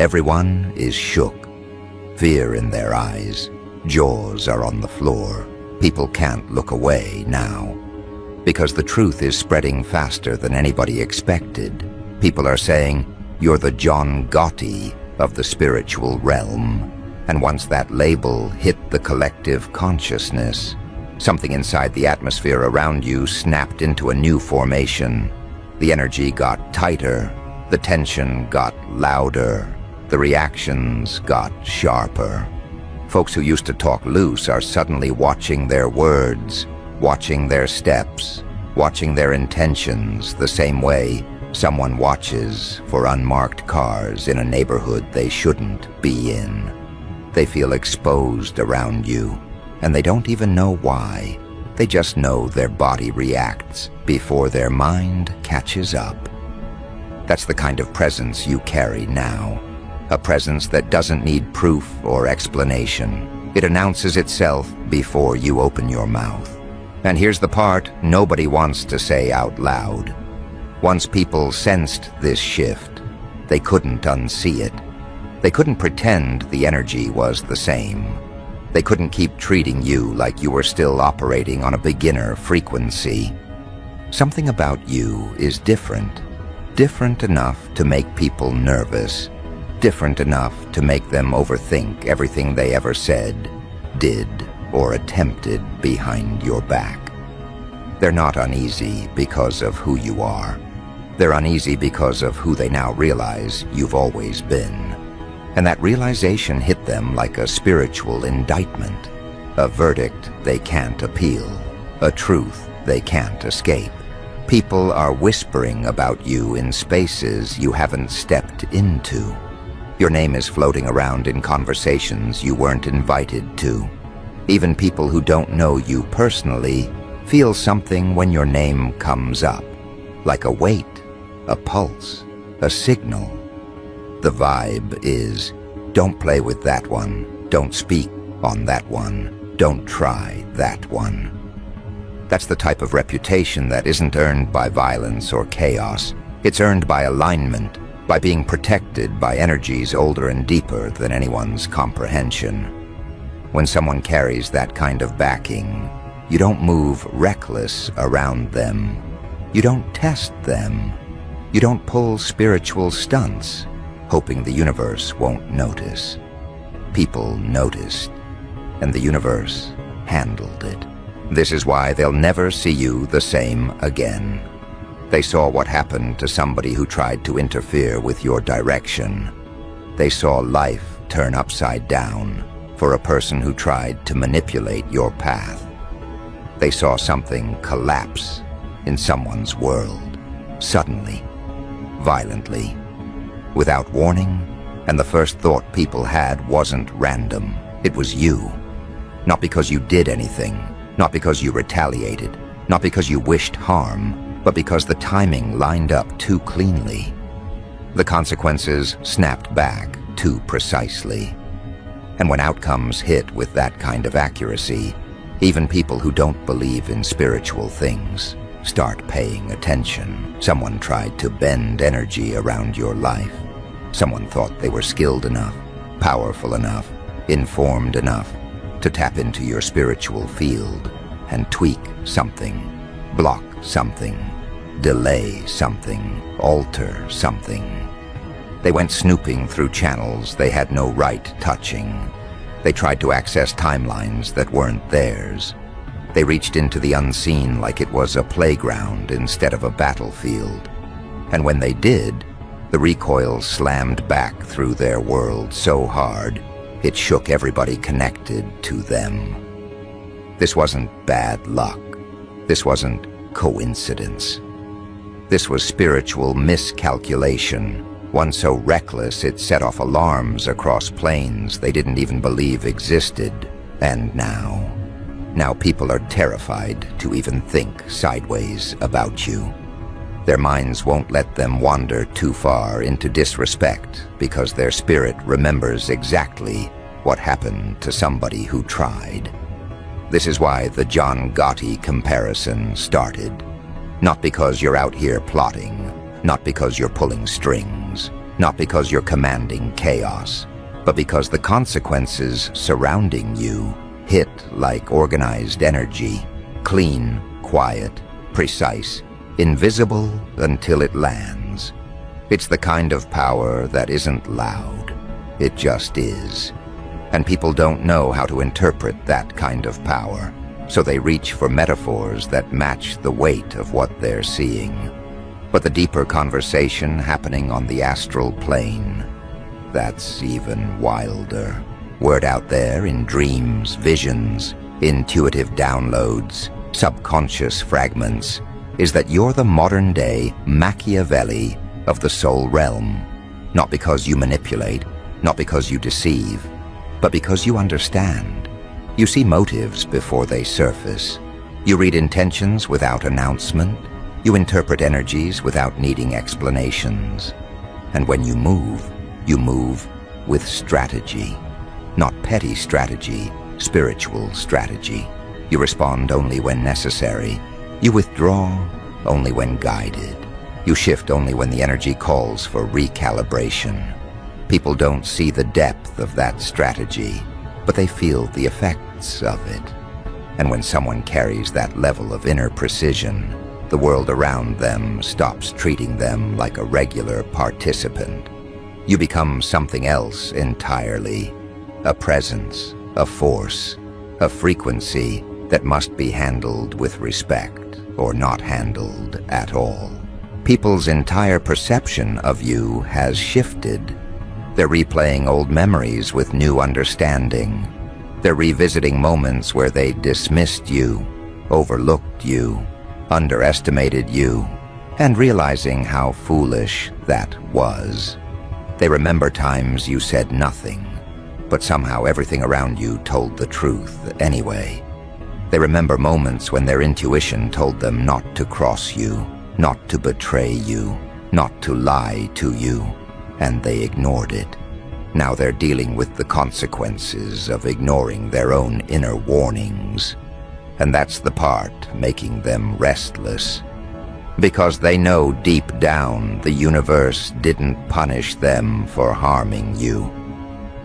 Everyone is shook, fear in their eyes, jaws are on the floor. People can't look away now, because the truth is spreading faster than anybody expected. People are saying, "You're the John Gotti of the spiritual realm." And once that label hit the collective consciousness, something inside the atmosphere around you snapped into a new formation. The energy got tighter, the tension got louder, the reactions got sharper. Folks who used to talk loose are suddenly watching their words, watching their steps, watching their intentions the same way someone watches for unmarked cars in a neighborhood they shouldn't be in. They feel exposed around you, and they don't even know why. They just know their body reacts before their mind catches up. That's the kind of presence you carry now. A presence that doesn't need proof or explanation. It announces itself before you open your mouth. And here's the part nobody wants to say out loud. Once people sensed this shift, they couldn't unsee it. They couldn't pretend the energy was the same. They couldn't keep treating you like you were still operating on a beginner frequency. Something about you is different. Different enough to make people nervous. Different enough to make them overthink everything they ever said, did, or attempted behind your back. They're not uneasy because of who you are. They're uneasy because of who they now realize you've always been. And that realization hit them like a spiritual indictment, a verdict they can't appeal, a truth they can't escape. People are whispering about you in spaces you haven't stepped into. Your name is floating around in conversations you weren't invited to. Even people who don't know you personally feel something when your name comes up, like a weight, a pulse, a signal. The vibe is, don't play with that one, don't speak on that one, don't try that one. That's the type of reputation that isn't earned by violence or chaos. It's earned by alignment, by being protected by energies older and deeper than anyone's comprehension. When someone carries that kind of backing, you don't move reckless around them. You don't test them. You don't pull spiritual stunts, hoping the universe won't notice. People noticed, and the universe handled it. This is why they'll never see you the same again. They saw what happened to somebody who tried to interfere with your direction. They saw life turn upside down for a person who tried to manipulate your path. They saw something collapse in someone's world, suddenly, violently, without warning, and the first thought people had wasn't random. It was you. Not because you did anything, not because you retaliated, not because you wished harm, but because the timing lined up too cleanly. The consequences snapped back too precisely. And when outcomes hit with that kind of accuracy, even people who don't believe in spiritual things start paying attention. Someone tried to bend energy around your life. Someone thought they were skilled enough, powerful enough, informed enough to tap into your spiritual field and tweak something, block something, delay something, alter something. They went snooping through channels they had no right touching. They tried to access timelines that weren't theirs. They reached into the unseen like it was a playground instead of a battlefield. And when they did, the recoil slammed back through their world so hard, it shook everybody connected to them. This wasn't bad luck. This wasn't coincidence. This was spiritual miscalculation, one so reckless it set off alarms across planes they didn't even believe existed. And now people are terrified to even think sideways about you. Their minds won't let them wander too far into disrespect because their spirit remembers exactly what happened to somebody who tried. This is why the John Gotti comparison started. Not because you're out here plotting, not because you're pulling strings, not because you're commanding chaos, but because the consequences surrounding you hit like organized energy, clean, quiet, precise, invisible until it lands. It's the kind of power that isn't loud, it just is. And people don't know how to interpret that kind of power, so they reach for metaphors that match the weight of what they're seeing. But the deeper conversation happening on the astral plane, that's even wilder. Word out there in dreams, visions, intuitive downloads, subconscious fragments, is that you're the modern-day Machiavelli of the soul realm. Not because you manipulate, not because you deceive, but because you understand. You see motives before they surface. You read intentions without announcement. You interpret energies without needing explanations. And when you move with strategy. Not petty strategy, spiritual strategy. You respond only when necessary. You withdraw only when guided. You shift only when the energy calls for recalibration. People don't see the depth of that strategy, but they feel the effects of it. And when someone carries that level of inner precision, the world around them stops treating them like a regular participant. You become something else entirely. A presence, a force, a frequency that must be handled with respect or not handled at all. People's entire perception of you has shifted. They're replaying old memories with new understanding. They're revisiting moments where they dismissed you, overlooked you, underestimated you, and realizing how foolish that was. They remember times you said nothing, but somehow everything around you told the truth anyway. They remember moments when their intuition told them not to cross you, not to betray you, not to lie to you, and they ignored it. Now they're dealing with the consequences of ignoring their own inner warnings. And that's the part making them restless. Because they know deep down the universe didn't punish them for harming you.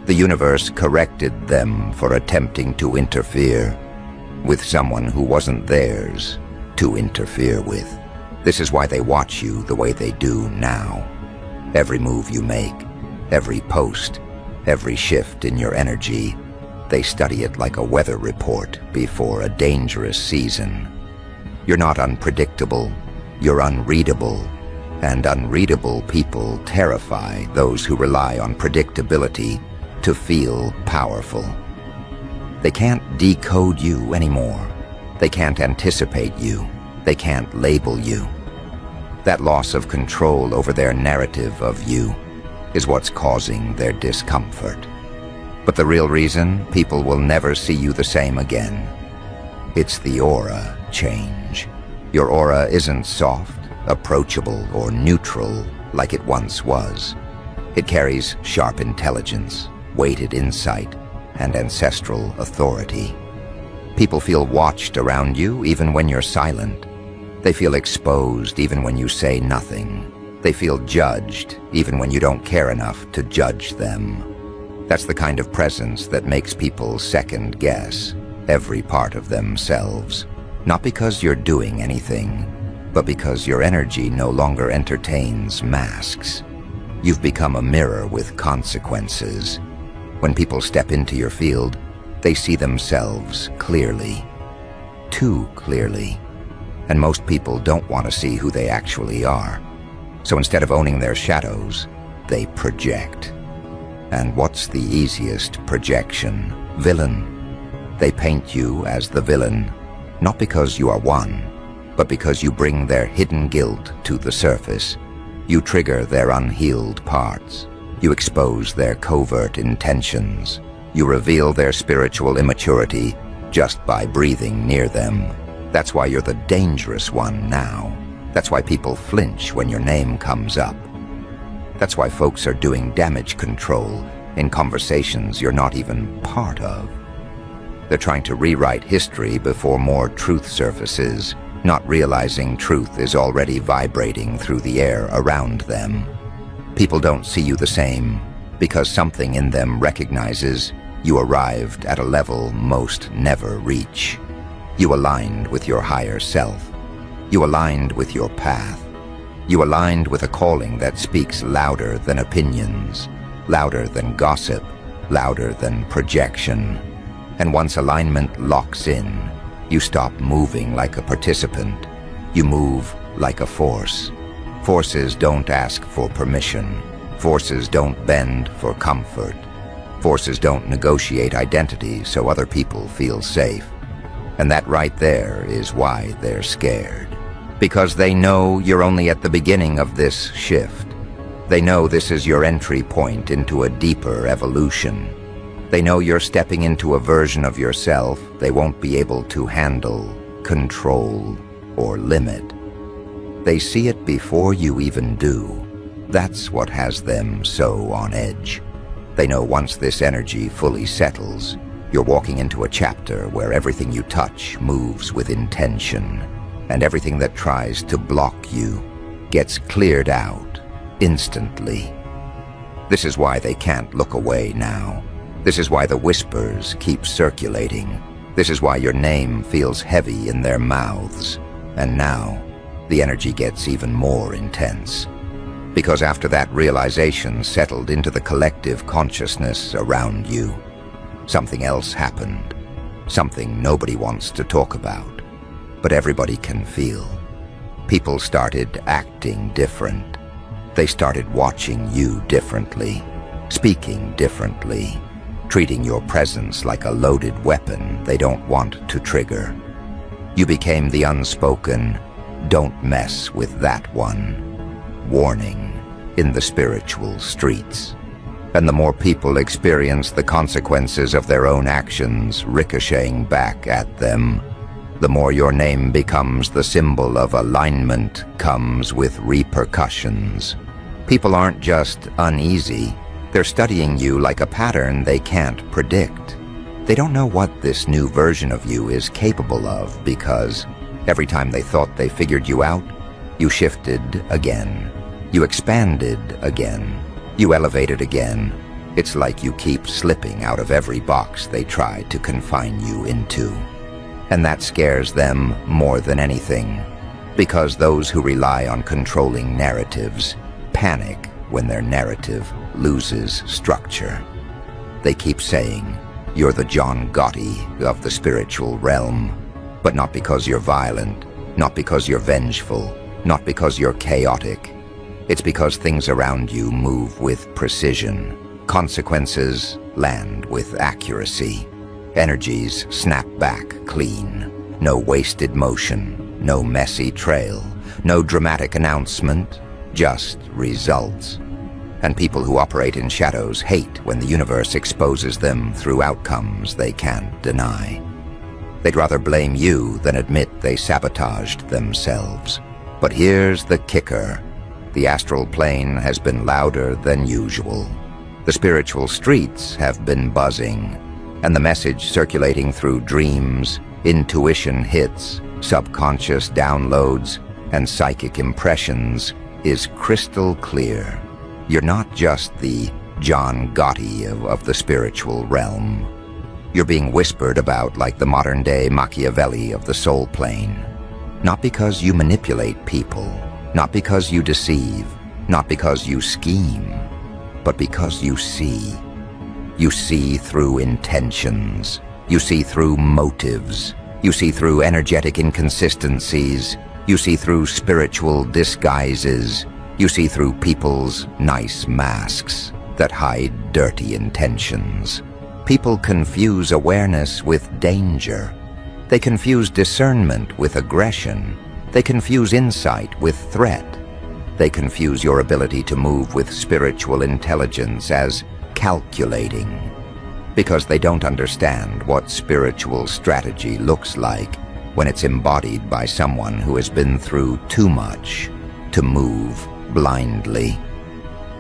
The universe corrected them for attempting to interfere with someone who wasn't theirs to interfere with. This is why they watch you the way they do now. Every move you make, every post, every shift in your energy, they study it like a weather report before a dangerous season. You're not unpredictable, you're unreadable, and unreadable people terrify those who rely on predictability to feel powerful. They can't decode you anymore. They can't anticipate you. They can't label you. That loss of control over their narrative of you is what's causing their discomfort. But the real reason people will never see you the same again, it's the aura change. Your aura isn't soft, approachable, or neutral like it once was. It carries sharp intelligence, weighted insight, and ancestral authority. People feel watched around you even when you're silent. They feel exposed even when you say nothing. They feel judged even when you don't care enough to judge them. That's the kind of presence that makes people second guess every part of themselves. Not because you're doing anything, but because your energy no longer entertains masks. You've become a mirror with consequences. When people step into your field, they see themselves clearly. Too clearly. And most people don't want to see who they actually are. So instead of owning their shadows, they project. And what's the easiest projection? Villain. They paint you as the villain, not because you are one, but because you bring their hidden guilt to the surface. You trigger their unhealed parts. You expose their covert intentions. You reveal their spiritual immaturity just by breathing near them. That's why you're the dangerous one now. That's why people flinch when your name comes up. That's why folks are doing damage control in conversations you're not even part of. They're trying to rewrite history before more truth surfaces, not realizing truth is already vibrating through the air around them. People don't see you the same because something in them recognizes you arrived at a level most never reach. You aligned with your higher self. You aligned with your path. You aligned with a calling that speaks louder than opinions, louder than gossip, louder than projection. And once alignment locks in, you stop moving like a participant. You move like a force. Forces don't ask for permission. Forces don't bend for comfort. Forces don't negotiate identity so other people feel safe. And that right there is why they're scared. Because they know you're only at the beginning of this shift. They know this is your entry point into a deeper evolution. They know you're stepping into a version of yourself they won't be able to handle, control, or limit. They see it before you even do. That's what has them so on edge. They know once this energy fully settles, you're walking into a chapter where everything you touch moves with intention, and everything that tries to block you gets cleared out instantly. This is why they can't look away now. This is why the whispers keep circulating. This is why your name feels heavy in their mouths. And now, the energy gets even more intense. Because after that realization settled into the collective consciousness around you, something else happened. Something nobody wants to talk about, but everybody can feel. People started acting different. They started watching you differently, speaking differently, treating your presence like a loaded weapon they don't want to trigger. You became the unspoken, "Don't mess with that one" warning in the spiritual streets. And the more people experience the consequences of their own actions ricocheting back at them, the more your name becomes the symbol of alignment comes with repercussions. People aren't just uneasy. They're studying you like a pattern they can't predict. They don't know what this new version of you is capable of because every time they thought they figured you out, you shifted again. You expanded again. You elevated again. It's like you keep slipping out of every box they try to confine you into. And that scares them more than anything, because those who rely on controlling narratives panic when their narrative loses structure. They keep saying, "You're the John Gotti of the spiritual realm," but not because you're violent, not because you're vengeful, not because you're chaotic. It's because things around you move with precision. Consequences land with accuracy. Energies snap back clean. No wasted motion, no messy trail, no dramatic announcement, just results. And people who operate in shadows hate when the universe exposes them through outcomes they can't deny. They'd rather blame you than admit they sabotaged themselves. But here's the kicker. The astral plane has been louder than usual. The spiritual streets have been buzzing, and the message circulating through dreams, intuition hits, subconscious downloads, and psychic impressions is crystal clear. You're not just the John Gotti of the spiritual realm. You're being whispered about like the modern-day Machiavelli of the soul plane. Not because you manipulate people, not because you deceive, not because you scheme, but because you see. You see through intentions. You see through motives. You see through energetic inconsistencies. You see through spiritual disguises. You see through people's nice masks that hide dirty intentions. People confuse awareness with danger. They confuse discernment with aggression. They confuse insight with threat. They confuse your ability to move with spiritual intelligence as calculating, because they don't understand what spiritual strategy looks like when it's embodied by someone who has been through too much to move blindly.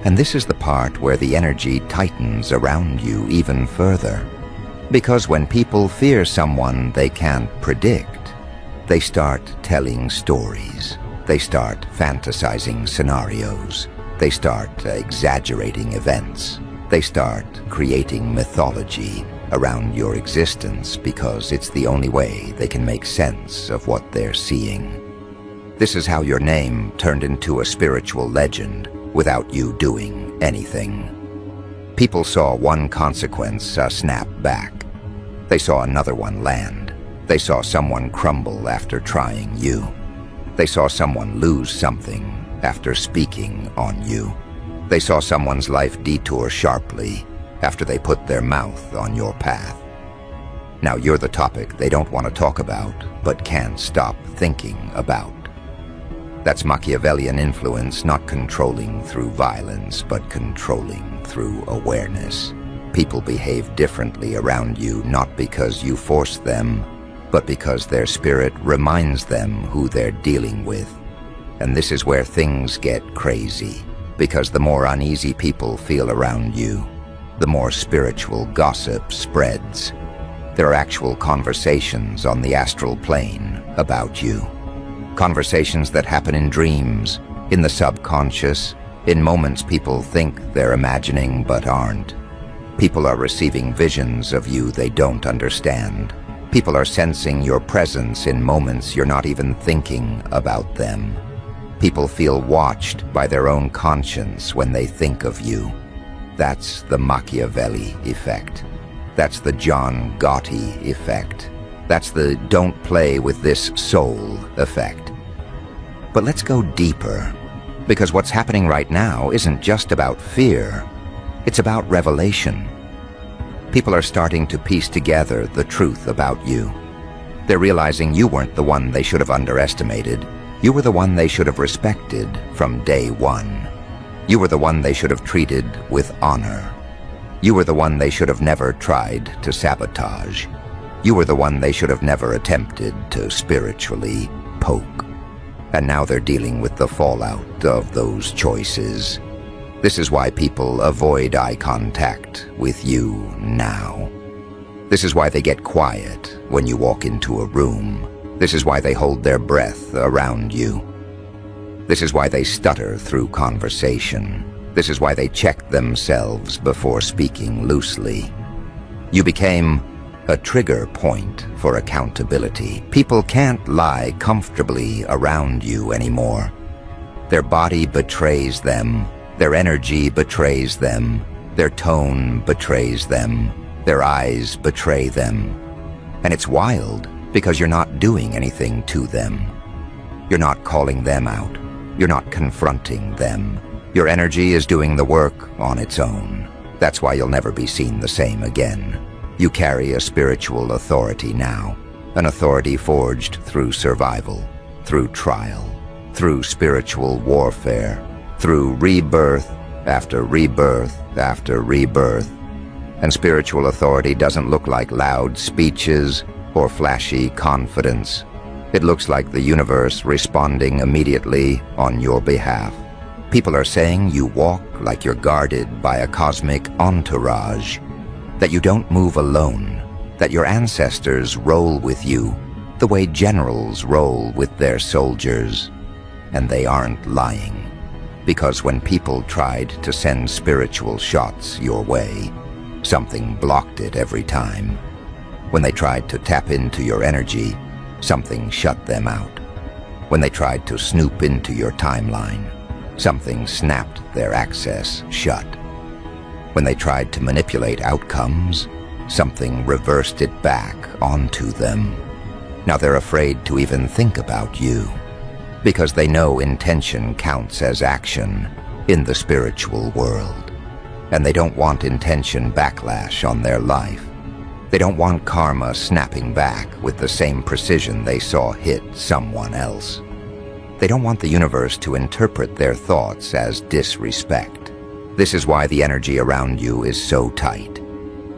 And this is the part where the energy tightens around you even further. Because when people fear someone they can't predict, they start telling stories. They start fantasizing scenarios. They start exaggerating events. They start creating mythology around your existence because it's the only way they can make sense of what they're seeing. This is how your name turned into a spiritual legend without you doing anything. People saw one consequence snap back. They saw another one land. They saw someone crumble after trying you. They saw someone lose something after speaking on you. They saw someone's life detour sharply after they put their mouth on your path. Now you're the topic they don't want to talk about, but can't stop thinking about. That's Machiavellian influence, not controlling through violence, but controlling through awareness. People behave differently around you, not because you force them, but because their spirit reminds them who they're dealing with. And this is where things get crazy, because the more uneasy people feel around you, the more spiritual gossip spreads. There are actual conversations on the astral plane about you. Conversations that happen in dreams, in the subconscious, in moments people think they're imagining but aren't. People are receiving visions of you they don't understand. People are sensing your presence in moments you're not even thinking about them. People feel watched by their own conscience when they think of you. That's the Machiavelli effect. That's the John Gotti effect. That's the don't play with this soul effect. But let's go deeper, because what's happening right now isn't just about fear. It's about revelation. People are starting to piece together the truth about you. They're realizing you weren't the one they should have underestimated. You were the one they should have respected from day one. You were the one they should have treated with honor. You were the one they should have never tried to sabotage. You were the one they should have never attempted to spiritually poke. And now they're dealing with the fallout of those choices. This is why people avoid eye contact with you now. This is why they get quiet when you walk into a room. This is why they hold their breath around you. This is why they stutter through conversation. This is why they check themselves before speaking loosely. You became a trigger point for accountability. People can't lie comfortably around you anymore. Their body betrays them. Their energy betrays them. Their tone betrays them. Their eyes betray them. And it's wild because you're not doing anything to them. You're not calling them out. You're not confronting them. Your energy is doing the work on its own. That's why you'll never be seen the same again. You carry a spiritual authority now, an authority forged through survival, through trial, through spiritual warfare, through rebirth after rebirth after rebirth. And spiritual authority doesn't look like loud speeches or flashy confidence. It looks like the universe responding immediately on your behalf. People are saying you walk like you're guarded by a cosmic entourage, that you don't move alone, that your ancestors roll with you the way generals roll with their soldiers. And they aren't lying, because when people tried to send spiritual shots your way, something blocked it every time. When they tried to tap into your energy, something shut them out. When they tried to snoop into your timeline, something snapped their access shut. When they tried to manipulate outcomes, something reversed it back onto them. Now they're afraid to even think about you, because they know intention counts as action in the spiritual world. And they don't want intention backlash on their life. They don't want karma snapping back with the same precision they saw hit someone else. They don't want the universe to interpret their thoughts as disrespect. This is why the energy around you is so tight.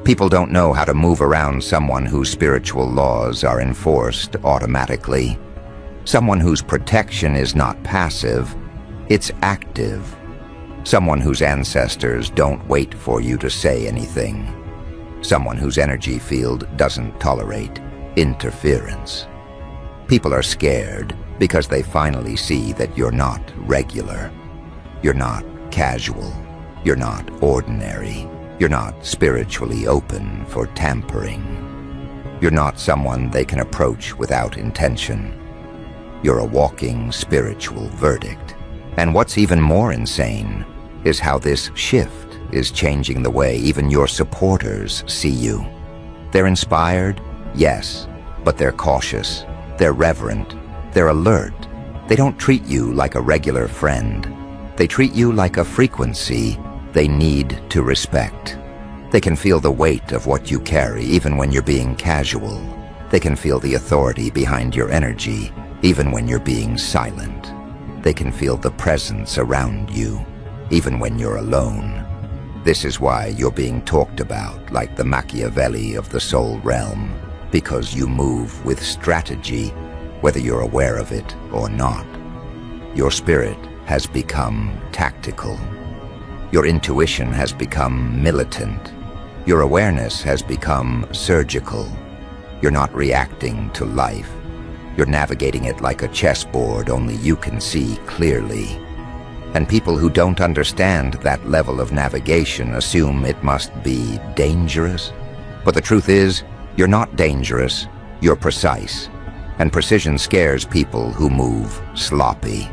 People don't know how to move around someone whose spiritual laws are enforced automatically. Someone whose protection is not passive, it's active. Someone whose ancestors don't wait for you to say anything. Someone whose energy field doesn't tolerate interference. People are scared because they finally see that you're not regular. You're not casual. You're not ordinary. You're not spiritually open for tampering. You're not someone they can approach without intention. You're a walking spiritual verdict. And what's even more insane is how this shift is changing the way even your supporters see you. They're inspired, yes, but they're cautious, they're reverent, they're alert. They don't treat you like a regular friend. They treat you like a frequency they need to respect. They can feel the weight of what you carry even when you're being casual. They can feel the authority behind your energy even when you're being silent. They can feel the presence around you even when you're alone. This is why you're being talked about like the Machiavelli of the soul realm, because you move with strategy, whether you're aware of it or not. Your spirit has become tactical. Your intuition has become militant. Your awareness has become surgical. You're not reacting to life. You're navigating it like a chessboard only you can see clearly. And people who don't understand that level of navigation assume it must be dangerous. But the truth is, you're not dangerous, you're precise. And precision scares people who move sloppy.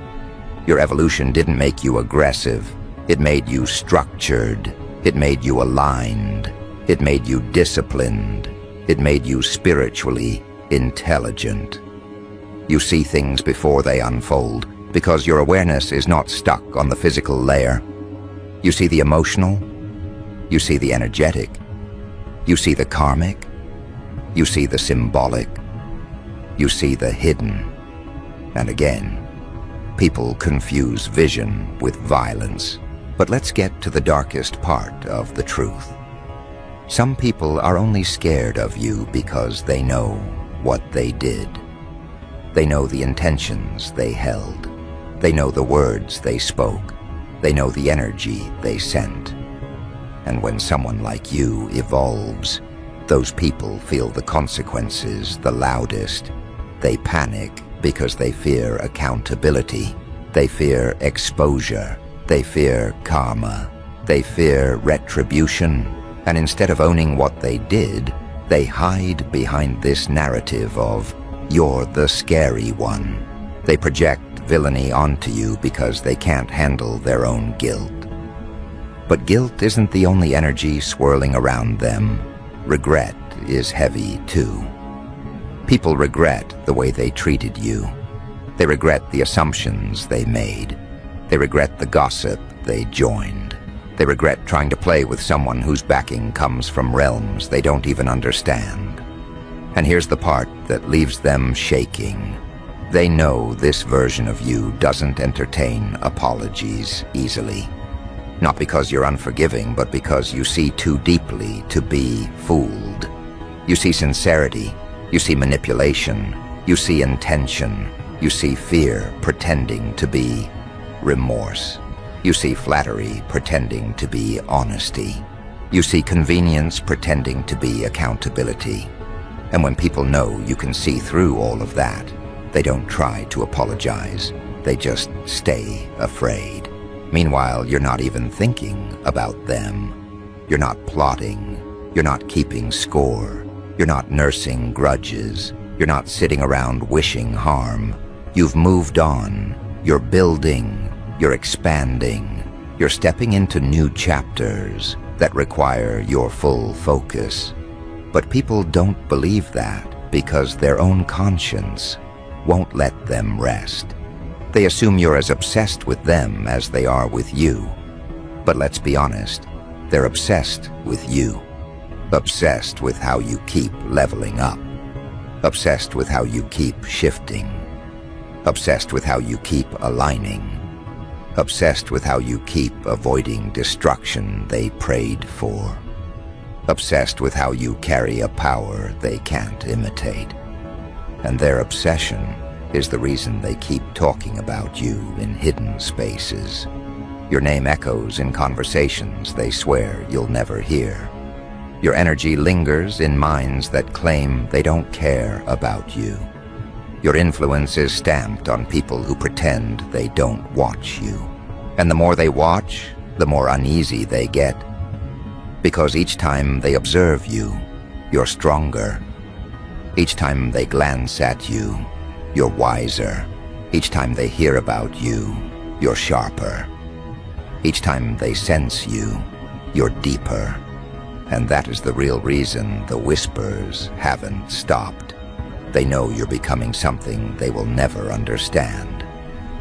Your evolution didn't make you aggressive. It made you structured. It made you aligned. It made you disciplined. It made you spiritually intelligent. You see things before they unfold because your awareness is not stuck on the physical layer. You see the emotional. You see the energetic. You see the karmic. You see the symbolic. You see the hidden. And again, people confuse vision with violence. But let's get to the darkest part of the truth. Some people are only scared of you because they know what they did. They know the intentions they held. They know the words they spoke. They know the energy they sent. And when someone like you evolves, those people feel the consequences the loudest. They panic because they fear accountability. They fear exposure. They fear karma. They fear retribution. And instead of owning what they did, they hide behind this narrative of, "You're the scary one." They project villainy onto you because they can't handle their own guilt. But guilt isn't the only energy swirling around them. Regret is heavy too. People regret the way they treated you. They regret the assumptions they made. They regret the gossip they joined. They regret trying to play with someone whose backing comes from realms they don't even understand. And here's the part that leaves them shaking. They know this version of you doesn't entertain apologies easily. Not because you're unforgiving, but because you see too deeply to be fooled. You see sincerity. You see manipulation. You see intention. You see fear pretending to be remorse. You see flattery pretending to be honesty. You see convenience pretending to be accountability. And when people know you can see through all of that, they don't try to apologize. They just stay afraid. Meanwhile, you're not even thinking about them. You're not plotting. You're not keeping score. You're not nursing grudges. You're not sitting around wishing harm. You've moved on. You're building. You're expanding. You're stepping into new chapters that require your full focus. But people don't believe that because their own conscience won't let them rest. They assume you're as obsessed with them as they are with you. But let's be honest, they're obsessed with you. Obsessed with how you keep leveling up. Obsessed with how you keep shifting. Obsessed with how you keep aligning. Obsessed with how you keep avoiding destruction they prayed for. Obsessed with how you carry a power they can't imitate. And their obsession is the reason they keep talking about you in hidden spaces. Your name echoes in conversations they swear you'll never hear. Your energy lingers in minds that claim they don't care about you. Your influence is stamped on people who pretend they don't watch you. And the more they watch, the more uneasy they get. Because each time they observe you, you're stronger. Each time they glance at you, you're wiser. Each time they hear about you, you're sharper. Each time they sense you, you're deeper. And that is the real reason the whispers haven't stopped. They know you're becoming something they will never understand.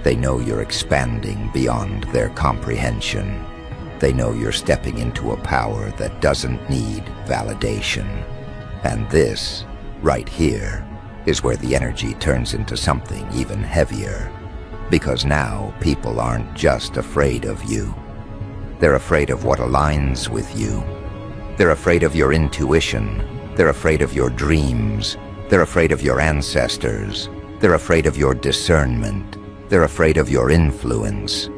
They know you're expanding beyond their comprehension. They know you're stepping into a power that doesn't need validation. And this, right here, is where the energy turns into something even heavier. Because now people aren't just afraid of you. They're afraid of what aligns with you. They're afraid of your intuition. They're afraid of your dreams. They're afraid of your ancestors. They're afraid of your discernment. They're afraid of your influence.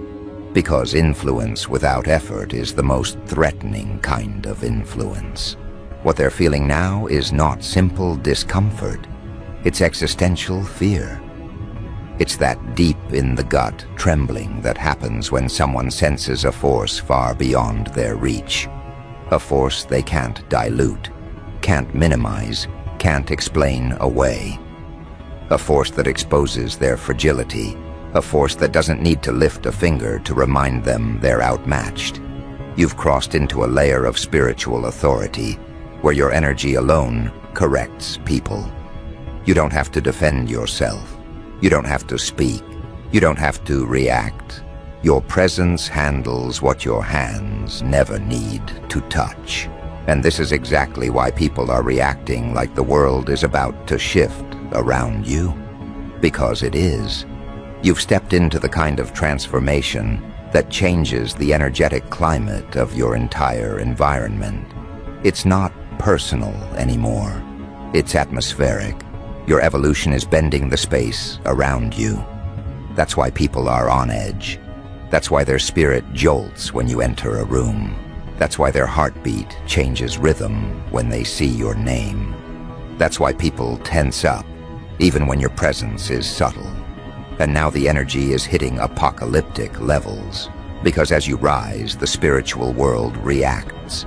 Because influence without effort is the most threatening kind of influence. What they're feeling now is not simple discomfort. It's existential fear. It's that deep in the gut trembling that happens when someone senses a force far beyond their reach. A force they can't dilute, can't minimize, can't explain away. A force that exposes their fragility. A force that doesn't need to lift a finger to remind them they're outmatched. You've crossed into a layer of spiritual authority where your energy alone corrects people. You don't have to defend yourself. You don't have to speak. You don't have to react. Your presence handles what your hands never need to touch. And this is exactly why people are reacting like the world is about to shift around you. Because it is. You've stepped into the kind of transformation that changes the energetic climate of your entire environment. It's not personal anymore. It's atmospheric. Your evolution is bending the space around you. That's why people are on edge. That's why their spirit jolts when you enter a room. That's why their heartbeat changes rhythm when they see your name. That's why people tense up, even when your presence is subtle. And now the energy is hitting apocalyptic levels, because as you rise, the spiritual world reacts.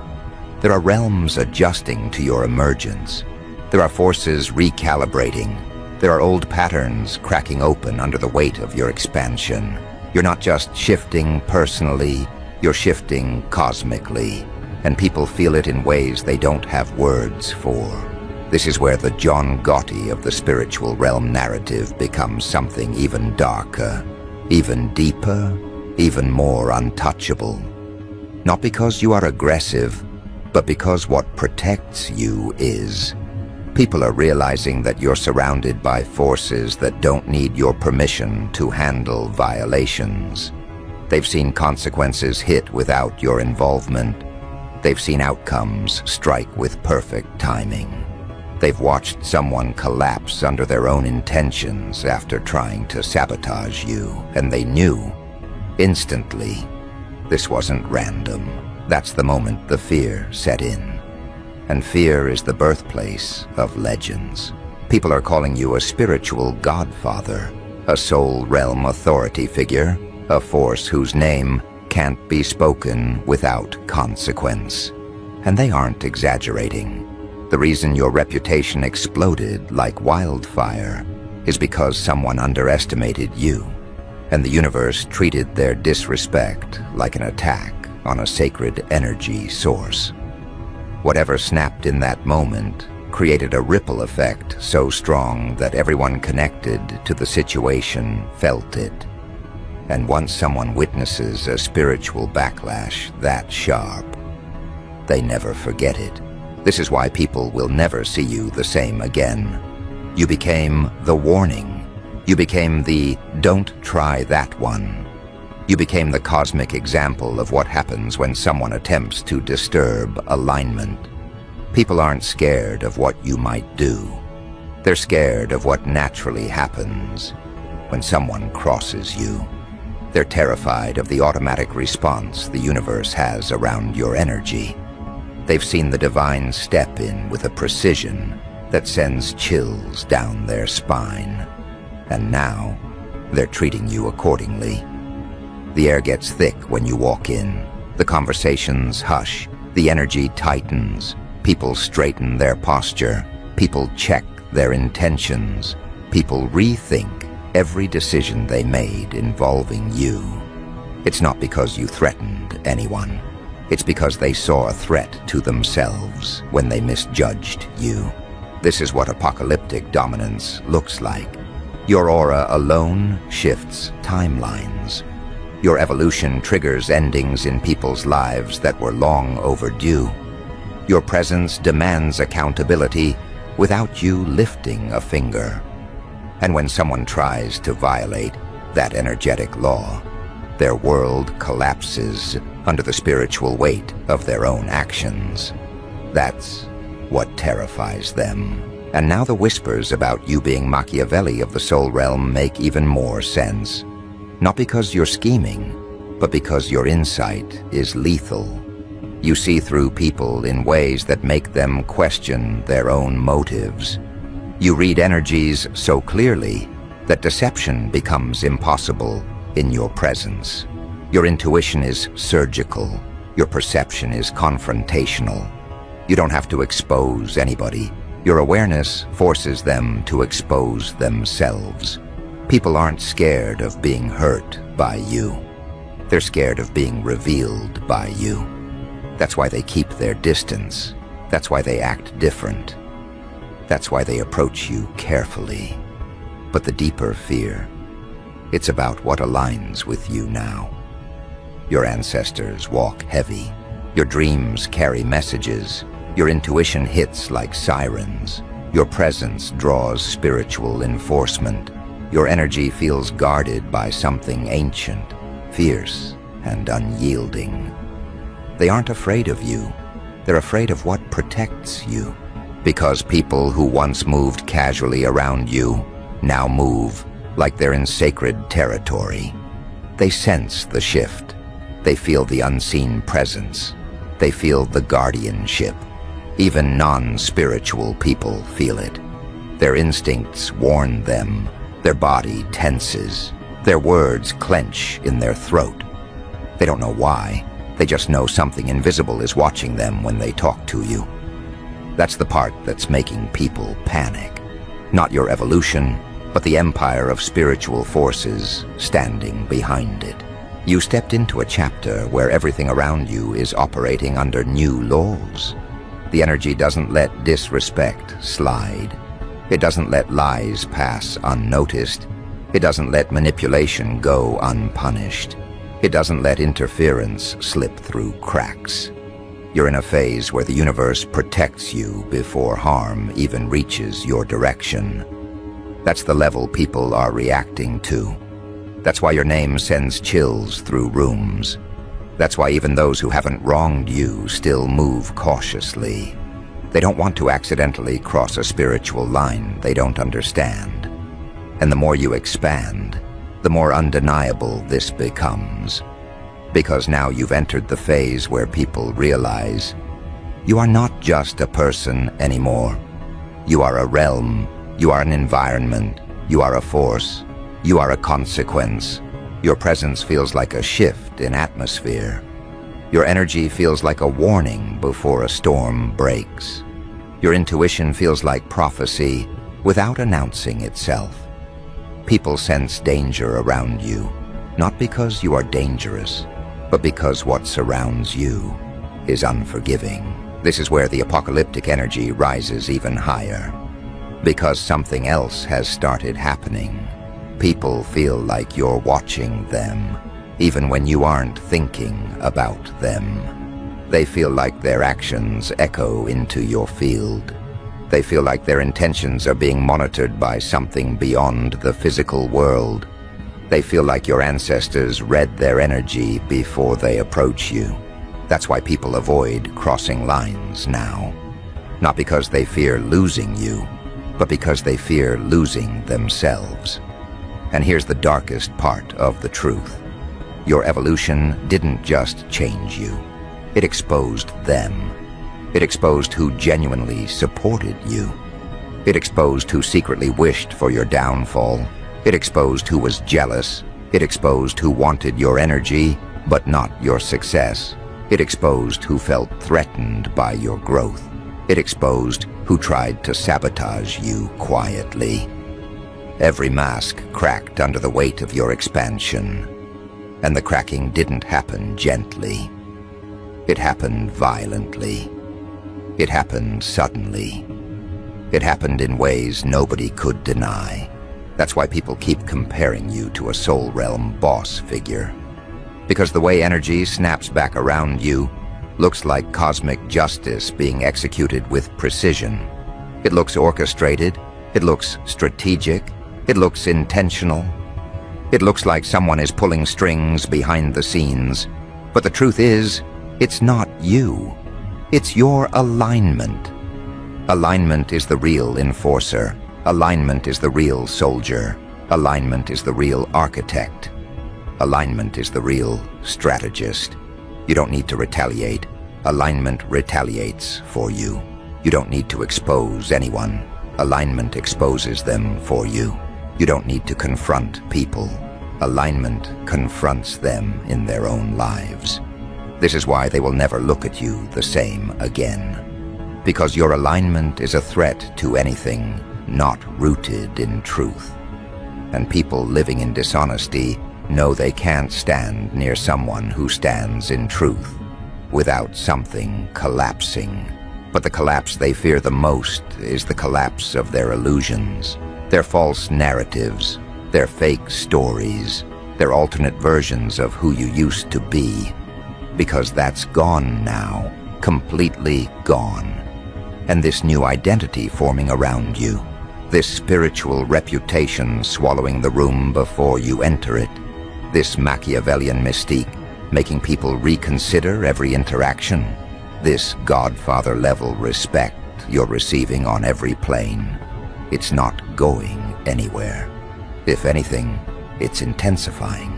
There are realms adjusting to your emergence. There are forces recalibrating. There are old patterns cracking open under the weight of your expansion. You're not just shifting personally, you're shifting cosmically, and people feel it in ways they don't have words for. This is where the John Gotti of the spiritual realm narrative becomes something even darker, even deeper, even more untouchable. Not because you are aggressive, but because what protects you is. People are realizing that you're surrounded by forces that don't need your permission to handle violations. They've seen consequences hit without your involvement. They've seen outcomes strike with perfect timing. They've watched someone collapse under their own intentions after trying to sabotage you, and they knew, instantly, this wasn't random. That's the moment the fear set in. And fear is the birthplace of legends. People are calling you a spiritual godfather, a soul realm authority figure, a force whose name can't be spoken without consequence. And they aren't exaggerating. The reason your reputation exploded like wildfire is because someone underestimated you, and the universe treated their disrespect like an attack on a sacred energy source. Whatever snapped in that moment created a ripple effect so strong that everyone connected to the situation felt it. And once someone witnesses a spiritual backlash that sharp, they never forget it. This is why people will never see you the same again. You became the warning. You became the "don't try that one." You became the cosmic example of what happens when someone attempts to disturb alignment. People aren't scared of what you might do. They're scared of what naturally happens when someone crosses you. They're terrified of the automatic response the universe has around your energy. They've seen the divine step in with a precision that sends chills down their spine. And now, they're treating you accordingly. The air gets thick when you walk in. The conversations hush. The energy tightens. People straighten their posture. People check their intentions. People rethink every decision they made involving you. It's not because you threatened anyone. It's because they saw a threat to themselves when they misjudged you. This is what apocalyptic dominance looks like. Your aura alone shifts timelines. Your evolution triggers endings in people's lives that were long overdue. Your presence demands accountability without you lifting a finger. And when someone tries to violate that energetic law, their world collapses under the spiritual weight of their own actions. That's what terrifies them. And now the whispers about you being Machiavelli of the soul realm make even more sense. Not because you're scheming, but because your insight is lethal. You see through people in ways that make them question their own motives. You read energies so clearly that deception becomes impossible in your presence. Your intuition is surgical. Your perception is confrontational. You don't have to expose anybody. Your awareness forces them to expose themselves. People aren't scared of being hurt by you. They're scared of being revealed by you. That's why they keep their distance. That's why they act different. That's why they approach you carefully. But the deeper fear, it's about what aligns with you now. Your ancestors walk heavy. Your dreams carry messages. Your intuition hits like sirens. Your presence draws spiritual enforcement. Your energy feels guarded by something ancient, fierce, and unyielding. They aren't afraid of you. They're afraid of what protects you. Because people who once moved casually around you now move like they're in sacred territory. They sense the shift. They feel the unseen presence. They feel the guardianship. Even non-spiritual people feel it. Their instincts warn them. Their body tenses. Their words clench in their throat. They don't know why. They just know something invisible is watching them when they talk to you. That's the part that's making people panic. Not your evolution, but the empire of spiritual forces standing behind it. You stepped into a chapter where everything around you is operating under new laws. The energy doesn't let disrespect slide. It doesn't let lies pass unnoticed. It doesn't let manipulation go unpunished. It doesn't let interference slip through cracks. You're in a phase where the universe protects you before harm even reaches your direction. That's the level people are reacting to. That's why your name sends chills through rooms. That's why even those who haven't wronged you still move cautiously. They don't want to accidentally cross a spiritual line they don't understand. And the more you expand, the more undeniable this becomes. Because now you've entered the phase where people realize you are not just a person anymore. You are a realm. You are an environment. You are a force. You are a consequence. Your presence feels like a shift in atmosphere. Your energy feels like a warning before a storm breaks. Your intuition feels like prophecy without announcing itself. People sense danger around you, not because you are dangerous, but because what surrounds you is unforgiving. This is where the apocalyptic energy rises even higher. Because something else has started happening. People feel like you're watching them, even when you aren't thinking about them. They feel like their actions echo into your field. They feel like their intentions are being monitored by something beyond the physical world. They feel like your ancestors read their energy before they approach you. That's why people avoid crossing lines now. Not because they fear losing you, but because they fear losing themselves. And here's the darkest part of the truth. Your evolution didn't just change you. It exposed them. It exposed who genuinely supported you. It exposed who secretly wished for your downfall. It exposed who was jealous, It exposed who wanted your energy, but not your success. It exposed who felt threatened by your growth. It exposed who tried to sabotage you quietly. Every mask cracked under the weight of your expansion, and the cracking didn't happen gently. It happened violently. It happened suddenly. It happened in ways nobody could deny. That's why people keep comparing you to a soul realm boss figure. Because the way energy snaps back around you looks like cosmic justice being executed with precision. It looks orchestrated. It looks strategic. It looks intentional. It looks like someone is pulling strings behind the scenes. But the truth is, it's not you. It's your alignment. Alignment is the real enforcer. Alignment is the real soldier. Alignment is the real architect. Alignment is the real strategist. You don't need to retaliate. Alignment retaliates for you. You don't need to expose anyone. Alignment exposes them for you. You don't need to confront people. Alignment confronts them in their own lives. This is why they will never look at you the same again. Because your alignment is a threat to anything not rooted in truth. And people living in dishonesty know they can't stand near someone who stands in truth without something collapsing. But the collapse they fear the most is the collapse of their illusions, their false narratives, their fake stories, their alternate versions of who you used to be. Because that's gone now, completely gone. And this new identity forming around you, this spiritual reputation swallowing the room before you enter it, this Machiavellian mystique making people reconsider every interaction, this Godfather-level respect you're receiving on every plane, it's not going anywhere. If anything, it's intensifying.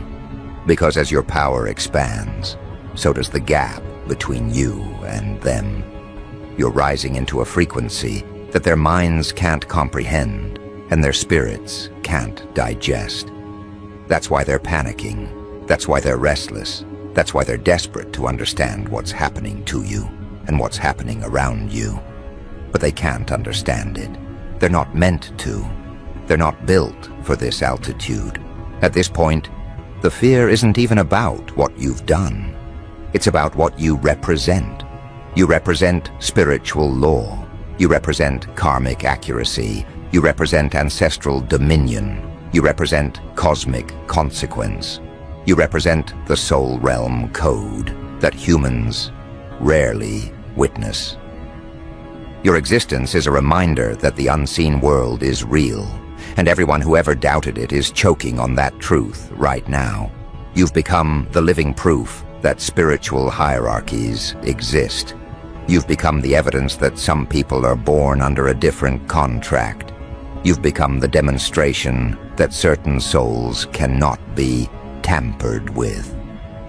Because as your power expands, so does the gap between you and them. You're rising into a frequency that their minds can't comprehend and their spirits can't digest. That's why they're panicking. That's why they're restless. That's why they're desperate to understand what's happening to you and what's happening around you. But they can't understand it. They're not meant to. They're not built for this altitude. At this point, the fear isn't even about what you've done. It's about what you represent. You represent spiritual law. You represent karmic accuracy. You represent ancestral dominion. You represent cosmic consequence. You represent the soul realm code that humans rarely witness. Your existence is a reminder that the unseen world is real, and everyone who ever doubted it is choking on that truth right now. You've become the living proof that spiritual hierarchies exist. You've become the evidence that some people are born under a different contract. You've become the demonstration that certain souls cannot be tampered with.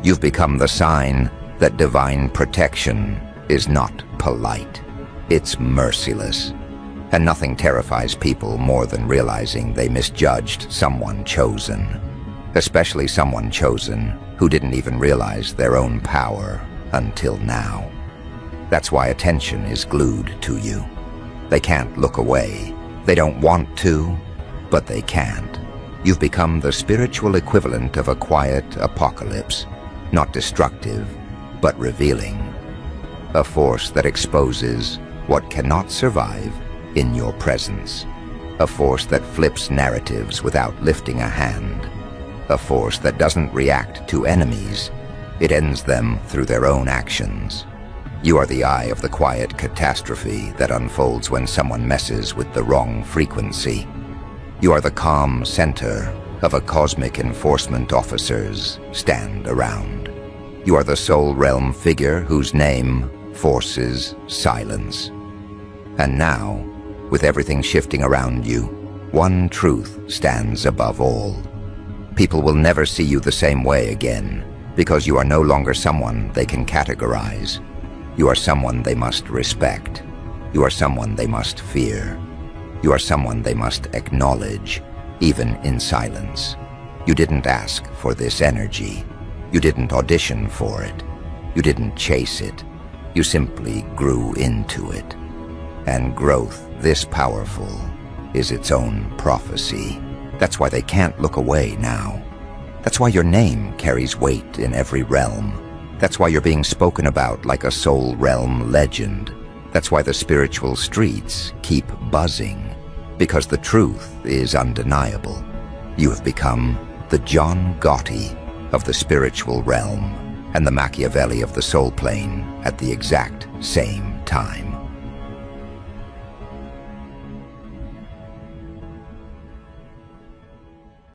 You've become the sign that divine protection is not polite. It's merciless. And nothing terrifies people more than realizing they misjudged someone chosen. Especially someone chosen who didn't even realize their own power until now. That's why attention is glued to you. They can't look away. They don't want to, but they can't. You've become the spiritual equivalent of a quiet apocalypse, not destructive, but revealing. A force that exposes what cannot survive in your presence. A force that flips narratives without lifting a hand. A force that doesn't react to enemies. It ends them through their own actions. You are the eye of the quiet catastrophe that unfolds when someone messes with the wrong frequency. You are the calm center of a cosmic enforcement officer's stand around. You are the soul realm figure whose name forces silence. And now, with everything shifting around you, one truth stands above all. People will never see you the same way again, because you are no longer someone they can categorize. You are someone they must respect. You are someone they must fear. You are someone they must acknowledge, even in silence. You didn't ask for this energy. You didn't audition for it. You didn't chase it. You simply grew into it. And growth this powerful is its own prophecy. That's why they can't look away now. That's why your name carries weight in every realm. That's why you're being spoken about like a soul realm legend. That's why the spiritual streets keep buzzing. Because the truth is undeniable. You have become the John Gotti of the spiritual realm and the Machiavelli of the soul plane at the exact same time.